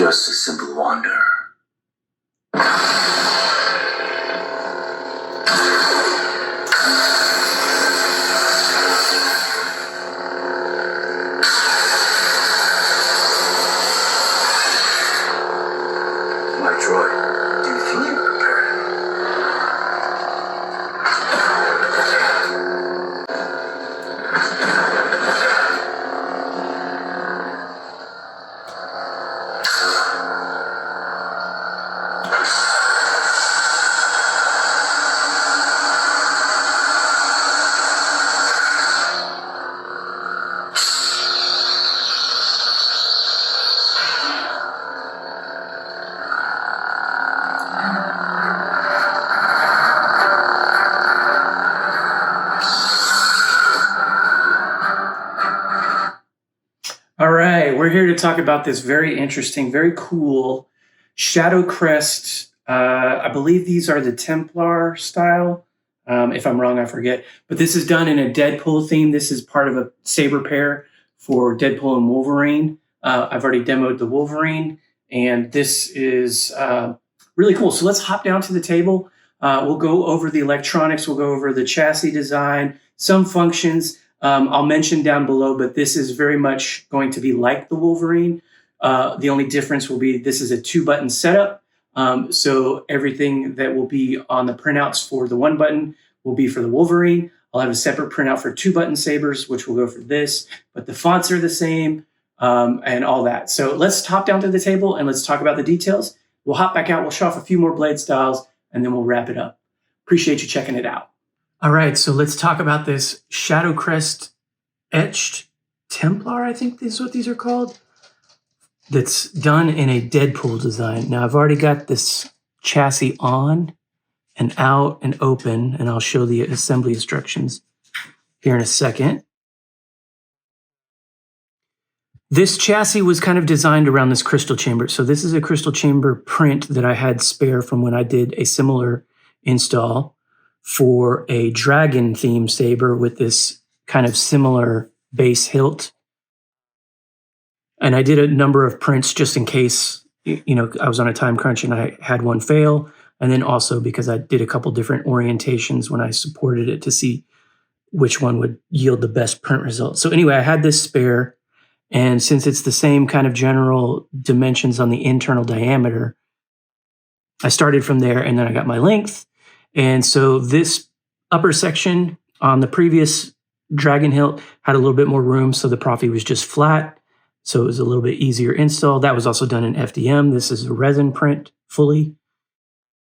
just a simple wanderer. My droid, do you think you prepared? All right, we're here to talk about this very interesting, very cool Shadowcrest. I believe these are the Templar style. If I'm wrong, I forget. But this is done in a Deadpool theme. This is part of a Saber pair for Deadpool and Wolverine. I've already demoed the Wolverine, and this is really cool. So let's hop down to the table. We'll go over the electronics. We'll go over the chassis design, some functions. I'll mention down below, but this is very much going to be like the Wolverine. The only difference will be this is a 2-button setup. So everything that will be on the printouts for the 1-button will be for the Wolverine. I'll have a separate printout for 2-button Sabers, which will go for this, but the fonts are the same and all that. So let's hop down to the table and let's talk about the details. We'll hop back out. We'll show off a few more blade styles and then we'll wrap it up. Appreciate you checking it out. All right, so let's talk about this Shadowcrest etched Templar, I think is what these are called, that's done in a Deadpool design. Now, I've already got this chassis on and out and open, and I'll show the assembly instructions here in a second. This chassis was kind of designed around this crystal chamber. So this is a crystal chamber print that I had spare from when I did a similar install for a dragon theme saber with this kind of similar base hilt. And I did a number of prints just in case, I was on a time crunch and I had one fail. And then also because I did a couple different orientations when I supported it to see which one would yield the best print result. So anyway, I had this spare. And since it's the same kind of general dimensions on the internal diameter, I started from there and then I got my length. And so this upper section on the previous dragon hilt had a little bit more room, so the Proffie was just flat, so it was a little bit easier install. That was also done in FDM. This is a resin print fully.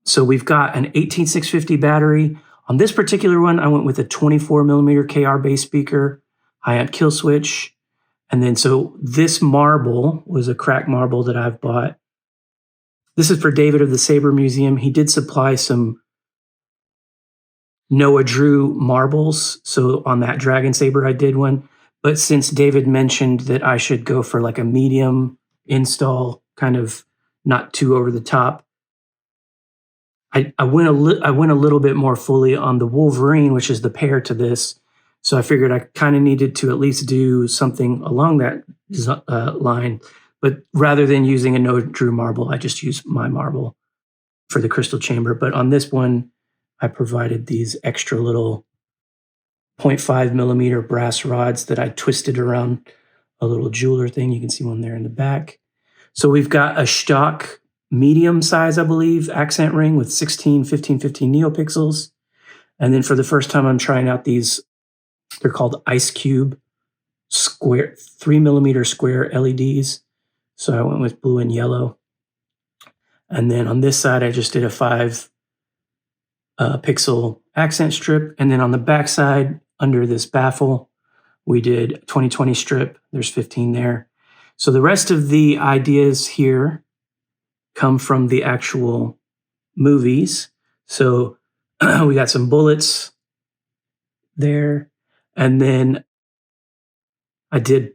So we've got an 18650 battery. On this particular one, I went with a 24mm KR bass speaker, high-amp kill switch. And then so this marble was a cracked marble that I've bought. This is for David of the Saber Museum. He did supply some Noah Drew marbles. So on that Dragon Saber, I did one. But since David mentioned that I should go for like a medium install, kind of not too over the top, I went a little bit more fully on the Wolverine, which is the pair to this. So I figured I kind of needed to at least do something along that line. But rather than using a Noah Drew marble, I just used my marble for the crystal chamber. But on this one, I provided these extra little 0.5mm brass rods that I twisted around a little jeweler thing. You can see one there in the back. So we've got a Shtok medium size, I believe, accent ring with 16, 15, 15 neopixels. And then for the first time, I'm trying out these, they're called Ice Cube square, 3mm square LEDs. So I went with blue and yellow. And then on this side, I just did a 5 pixel accent strip. And then on the back side, under this baffle, we did 2020 strip. There's 15 there. So the rest of the ideas here come from the actual movies. So we got some bullets there. And then I did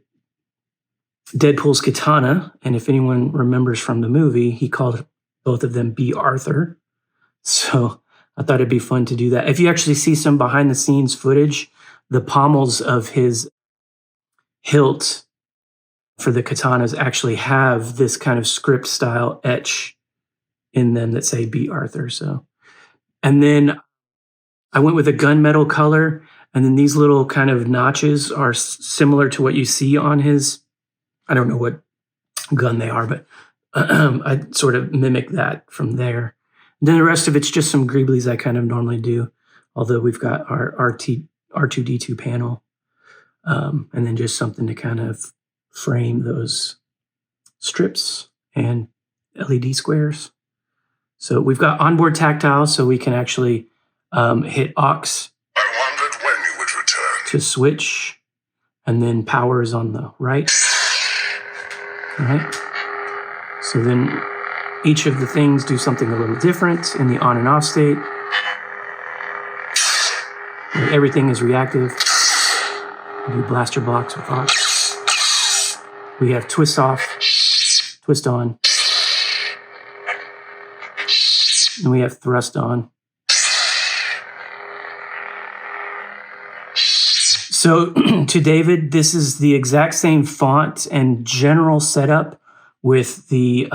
Deadpool's katana. And if anyone remembers from the movie, he called both of them B. Arthur. So I thought it'd be fun to do that. If you actually see some behind the scenes footage, the pommels of his hilt for the katanas actually have this kind of script style etch in them that say "B. Arthur." So, and then I went with a gunmetal color, and then these little kind of notches are similar to what you see on his. I don't know what gun they are, but I sort of mimic that from there. And then the rest of it's just some greeblies I kind of normally do, although we've got our R2D2 panel, and then just something to kind of frame those strips and LED squares. So we've got onboard tactile, so we can actually hit aux I wondered when you would return. to switch, and then power is on the right. All right. So then each of the things do something a little different in the on and off state. Everything is reactive. We do blaster blocks with aux. We have twist off, twist on, and we have thrust on. So to David, this is the exact same font and general setup with the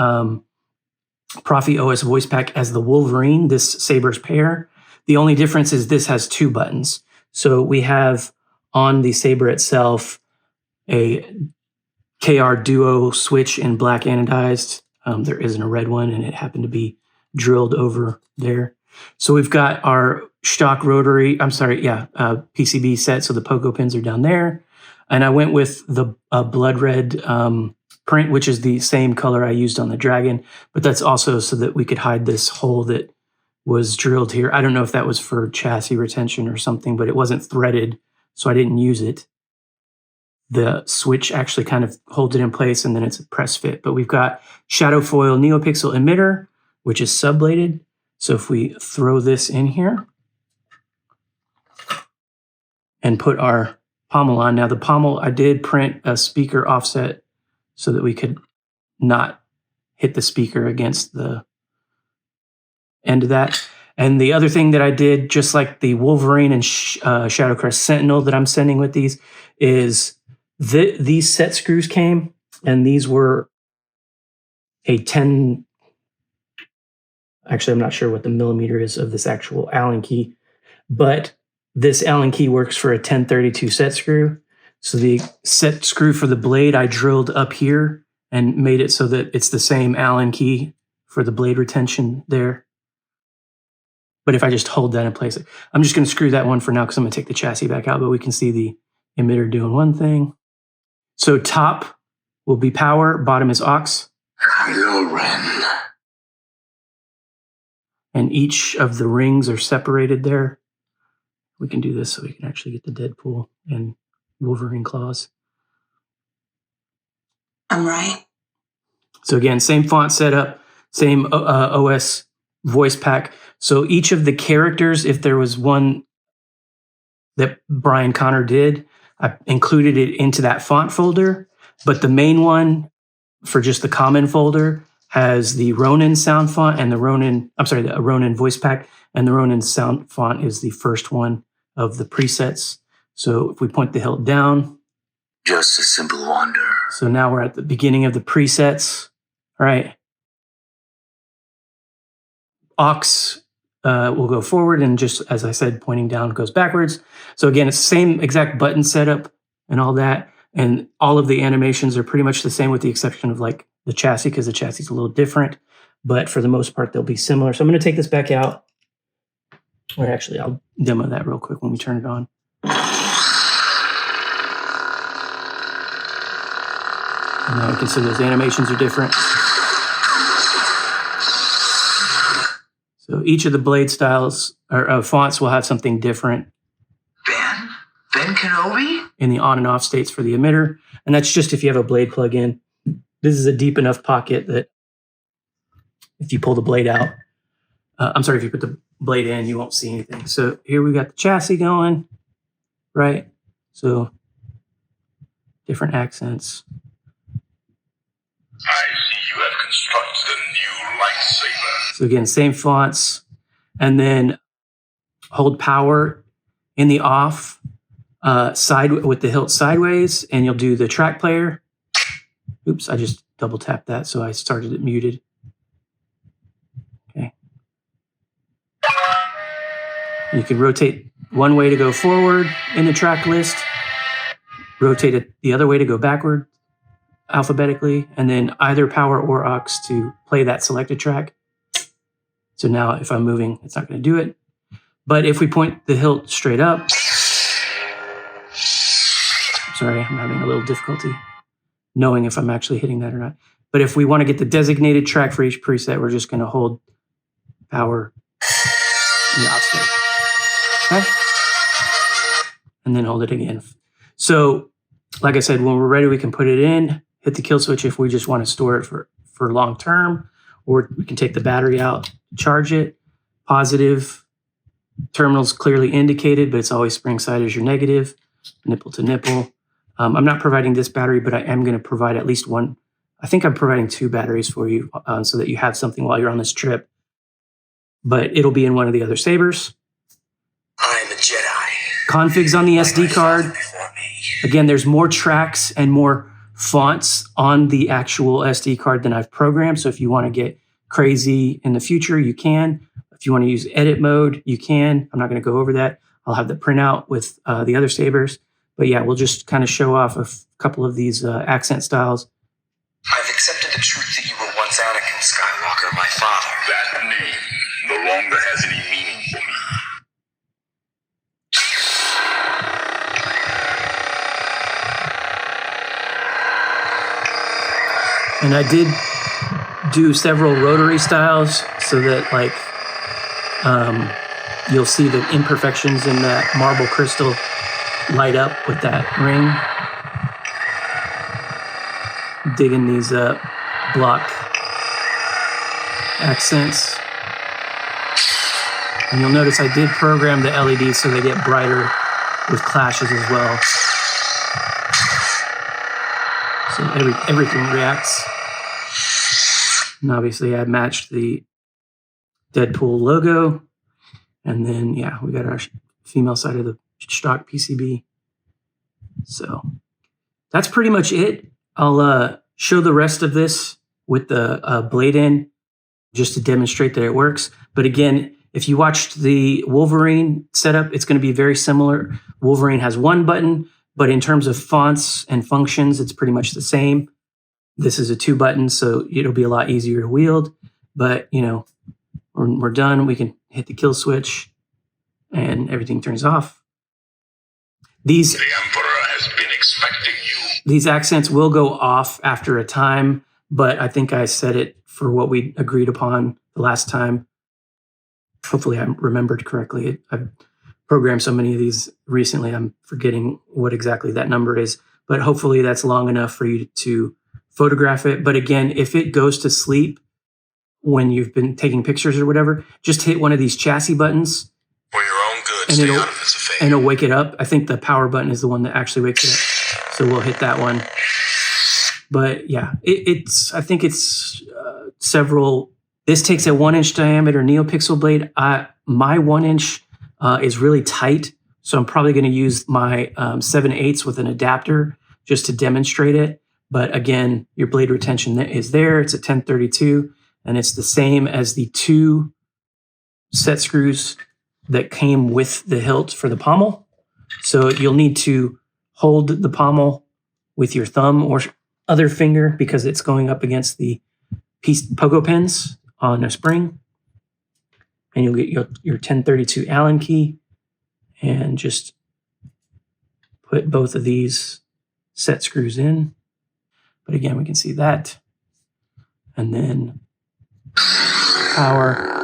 Proffie OS voice pack as the Wolverine, this Sabers pair. The only difference is this has 2 buttons. So we have on the Saber itself a KR Duo switch in black anodized. There isn't a red one, and it happened to be drilled over there. So we've got our Shtok PCB set, so the pogo pins are down there. And I went with the blood red print, which is the same color I used on the dragon, but that's also so that we could hide this hole that was drilled here. I don't know if that was for chassis retention or something, but it wasn't threaded, so I didn't use it. The switch actually kind of holds it in place, and then it's a press fit. But we've got Shadowfoil neopixel emitter, which is subbladed. So if we throw this in here and put our pommel on. Now the pommel, I did print a speaker offset so that we could not hit the speaker against the end of that. And the other thing that I did, just like the Wolverine and Shadowcrest Sentinel that I'm sending with these, is these set screws came, and these were a 10... Actually, I'm not sure what the millimeter is of this actual Allen key, but this Allen key works for a 1032 set screw. So the set screw for the blade, I drilled up here and made it so that it's the same Allen key for the blade retention there. But if I just hold that in place, I'm just going to screw that one for now because I'm going to take the chassis back out, but we can see the emitter doing one thing. So top will be power, bottom is aux. Kylo Ren. And each of the rings are separated there. We can do this so we can actually get the Deadpool and Wolverine claws. I'm right. So again, same font setup, same OS voice pack. So each of the characters, if there was one that Brian Connor did, I included it into that font folder. But the main one for just the common folder has the Ronin sound font and the Ronin voice pack, and the Ronin sound font is the first one of the presets. So if we point the hilt down. Just a simple wander. So now we're at the beginning of the presets. All right. Aux will go forward, and just as I said, pointing down goes backwards. So again, it's the same exact button setup and all that. And all of the animations are pretty much the same with the exception of like the chassis, because the chassis is a little different, but for the most part, they'll be similar. So I'm going to take this back out. Or actually, I'll demo that real quick when we turn it on. And now you can see those animations are different. So each of the blade styles or fonts will have something different. Ben Kenobi? In the on and off states for the emitter. And that's just if you have a blade plug-in. This is a deep enough pocket that if you pull the blade out, if you put the blade in, you won't see anything. So here we got the chassis going, right? So different accents. I see you have constructed a new lightsaber. So again, same fonts. And then hold power in the off side with the hilt sideways, and you'll do the track player. Oops, I just double tapped that, so I started it muted. Okay. You can rotate one way to go forward in the track list, rotate it the other way to go backward alphabetically, and then either power or aux to play that selected track. So now if I'm moving, it's not going to do it. But if we point the hilt straight up, sorry, I'm having a little difficulty knowing if I'm actually hitting that or not. But if we want to get the designated track for each preset, we're just going to hold power in the aux. Okay? And then hold it again. So, like I said, when we're ready, we can put it in, hit the kill switch if we just want to store it for long term, or we can take the battery out, charge it. Positive terminal's clearly indicated, but it's always spring side as your negative, nipple to nipple. I'm not providing this battery, but I am going to provide at least one. I think I'm providing 2 batteries for you so that you have something while you're on this trip. But it'll be in one of the other Sabers. I'm a Jedi. Configs on the SD card. Again, there's more tracks and more fonts on the actual SD card than I've programmed. So if you want to get crazy in the future, you can. If you want to use edit mode, you can. I'm not going to go over that. I'll have the printout with the other Sabers. But yeah, we'll just kind of show off a couple of these accent styles. I've accepted the truth that you were once Anakin Skywalker, my father. That name no longer has any meaning for me. And I did do several rotary styles so that like you'll see the imperfections in that marble crystal light up with that ring. Digging these block accents. And you'll notice I did program the LEDs so they get brighter with clashes as well. So everything reacts. And obviously I matched the Deadpool logo. And then, yeah, we got our female side of the Shtok PCB. So that's pretty much it. I'll show the rest of this with the blade in just to demonstrate that it works. But again, if you watched the Wolverine setup, it's going to be very similar. Wolverine has 1 button, but in terms of fonts and functions, it's pretty much the same. This is a 2 button, so it'll be a lot easier to wield. But, you know, when we're done, we can hit the kill switch and everything turns off. The Emperor has been expecting you. These accents will go off after a time, but I think I set it for what we agreed upon the last time. Hopefully I remembered correctly. I've programmed so many of these recently, I'm forgetting what exactly that number is, but hopefully that's long enough for you to photograph it. But again, if it goes to sleep when you've been taking pictures or whatever, just hit one of these chassis buttons. For your own good, stay out of this affair. And it'll wake it up. I think the power button is the one that actually wakes it up. So we'll hit that one. But yeah, I think it's several. This takes a 1-inch diameter neopixel blade. My 1-inch is really tight. So I'm probably going to use my 7/8 with an adapter just to demonstrate it. But again, your blade retention is there. It's a 1032 and it's the same as the 2 set screws that came with the hilt for the pommel. So you'll need to hold the pommel with your thumb or other finger because it's going up against the pogo pins on a spring. And you'll get your 1032 Allen key and just put both of these set screws in. But again, we can see that. And then power.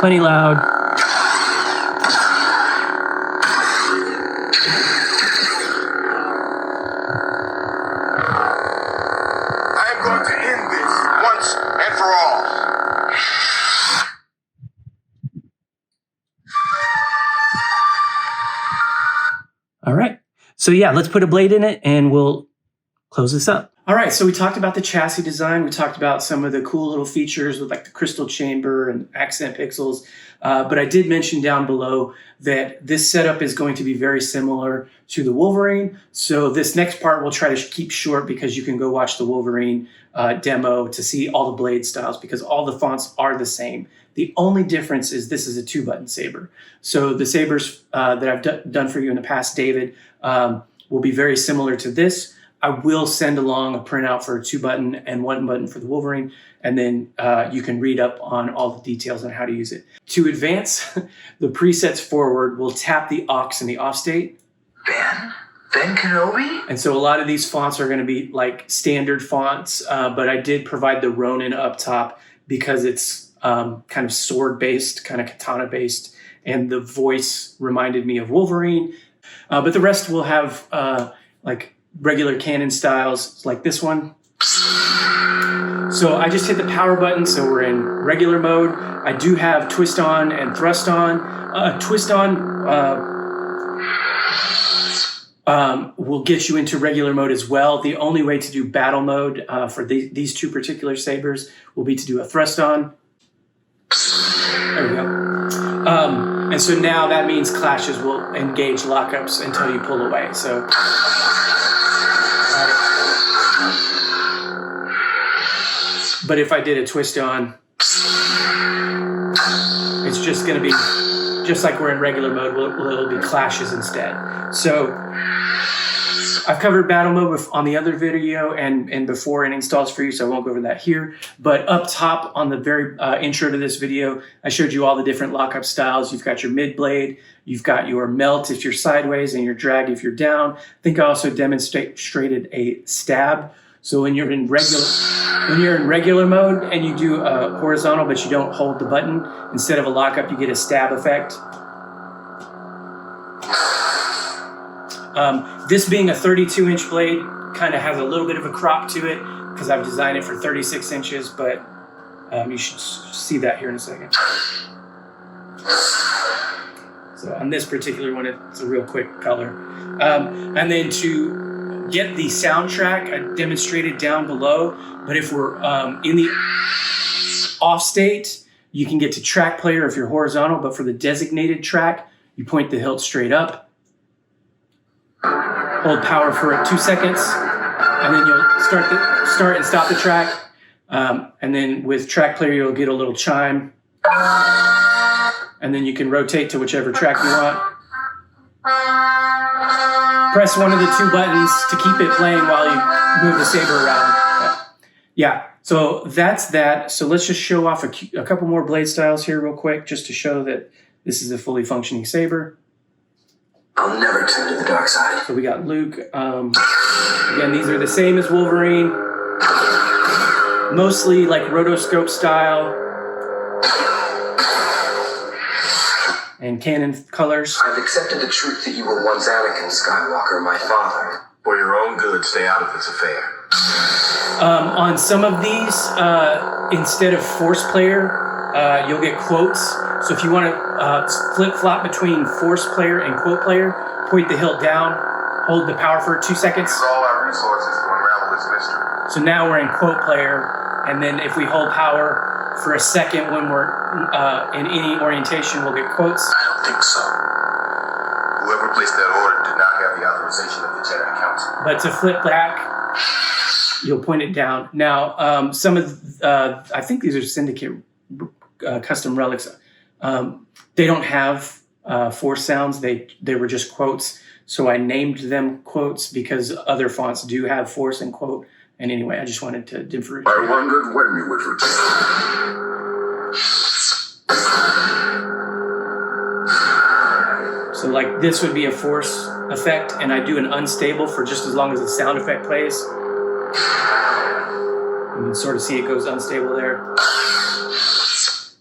Plenty loud. I am going to end this once and for all. All right. So yeah, let's put a blade in it and we'll close this up. All right, so we talked about the chassis design. We talked about some of the cool little features with like the crystal chamber and accent pixels. But I did mention down below that this setup is going to be very similar to the Wolverine. So this next part we'll try to keep short because you can go watch the Wolverine demo to see all the blade styles because all the fonts are the same. The only difference is this is a 2-button saber. So the sabers that I've done for you in the past, David, will be very similar to this. I will send along a printout for a 2-button and 1-button for the Wolverine, and then you can read up on all the details on how to use it. To advance the presets forward, we'll tap the aux in the off state. Ben Kenobi? And so a lot of these fonts are going to be like standard fonts, but I did provide the Ronin up top because it's kind of sword-based, kind of katana-based, and the voice reminded me of Wolverine. But the rest will have like regular Canon styles like this one. So I just hit the power button, so we're in regular mode. I do have twist on and thrust on. Twist on will get you into regular mode as well. The only way to do battle mode for these two particular sabers will be to do a thrust on. There we go. And so now that means clashes will engage lockups until you pull away. So. But if I did a twist on, it's just going to be, just like we're in regular mode, it'll be clashes instead. So I've covered battle mode on the other video and before in installs for you, so I won't go over that here. But up top on the very intro to this video, I showed you all the different lockup styles. You've got your mid blade, you've got your melt if you're sideways, and your drag if you're down. I think I also demonstrated a stab. So when you're in regular mode and you do a horizontal, but you don't hold the button, instead of a lockup, you get a stab effect. This being a 32-inch blade kind of has a little bit of a crop to it because I've designed it for 36 inches, but you should see that here in a second. So on this particular one, it's a real quick color. And then to get the soundtrack, I demonstrated down below, but if we're in the off state, you can get to track player if you're horizontal, but for the designated track, you point the hilt straight up, hold power for 2 seconds, and then you'll start and stop the track. And then with track player, you'll get a little chime, and then you can rotate to whichever track you want. Press one of the 2 buttons to keep it playing while you move the saber around. Yeah, so that's that. So let's just show off a couple more blade styles here real quick, just to show that this is a fully functioning saber. I'll never turn to the dark side. So we got Luke. Again, these are the same as Wolverine. Mostly like rotoscope style. And Canon colors. I've accepted the truth that you were once Anakin Skywalker, my father. For your own good, stay out of this affair. On some of these, instead of force player, you'll get quotes. So if you want to flip-flop between force player and quote player, point the hilt down, hold the power for 2 seconds. Use all our resources to unravel this mystery. So now we're in quote player, and then if we hold power for a second when we're in any orientation, we'll get quotes. I don't think so. Whoever placed that order did not have the authorization of the Jedi Council. But to flip back, you'll point it down. Now, some of I think these are Syndicate custom relics. They don't have force sounds. They were just quotes. So I named them quotes because other fonts do have force and quote. And anyway, I just wanted to differentiate. I wondered when you would return. So like this would be a force effect, and I do an unstable for just as long as the sound effect plays. You can sort of see it goes unstable there.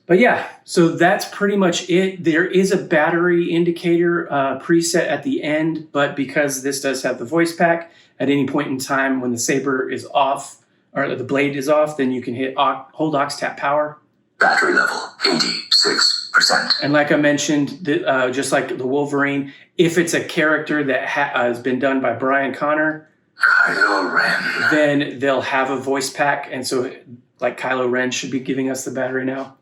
But yeah, so that's pretty much it. There is a battery indicator preset at the end, but because this does have the voice pack, at any point in time when the saber is off, or the blade is off, then you can hit hold aux, tap power. Battery level, 86%. And like I mentioned, just like the Wolverine, if it's a character that has been done by Brian Connor, Kylo Ren. then they'll have a voice pack. And so like Kylo Ren should be giving us the battery now.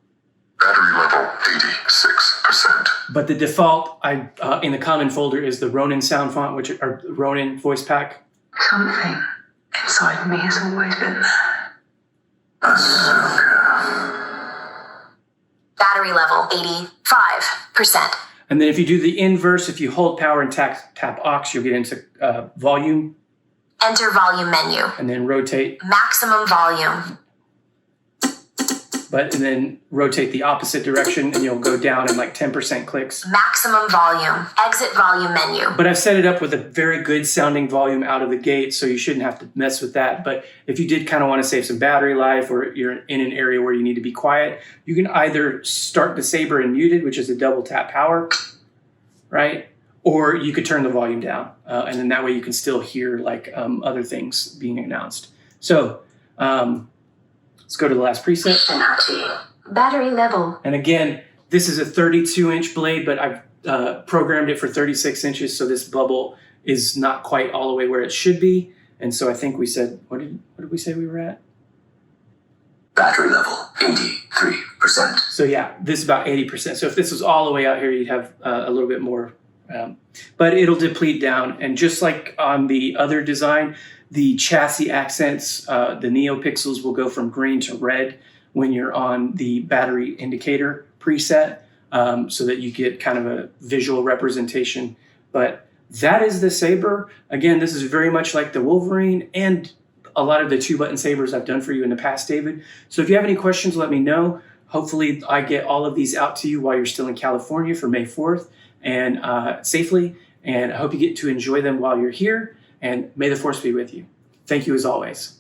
Battery level 86%. But the default in the common folder is the Ronin sound font, which are Ronin voice pack. Something inside me has always been there. Ahsoka. Battery level 85%. And then if you do the inverse, if you hold power and tap aux, you'll get into volume. Enter volume menu. And then rotate. Maximum volume. And then rotate the opposite direction and you'll go down in like 10% clicks. Maximum volume. Exit volume menu. But I've set it up with a very good sounding volume out of the gate, so you shouldn't have to mess with that. But if you did kind of want to save some battery life or you're in an area where you need to be quiet, you can either start the Saber and muted, which is a double tap power, right? Or you could turn the volume down. And then that way you can still hear like other things being announced. So let's go to the last preset. Battery level. And again, this is a 32-inch blade, but I've programmed it for 36 inches, so this bubble is not quite all the way where it should be. And so I think we said, what did we say we were at? Battery level 83%. So yeah, this is about 80%. So if this was all the way out here, you'd have a little bit more, but it'll deplete down. And just like on the other design, the chassis accents, the neopixels will go from green to red when you're on the battery indicator preset, so that you get kind of a visual representation. But that is the Saber. Again, this is very much like the Wolverine and a lot of the 2-button Sabers I've done for you in the past, David. So if you have any questions, let me know. Hopefully I get all of these out to you while you're still in California for May 4th and safely. And I hope you get to enjoy them while you're here. And may the Force be with you. Thank you as always.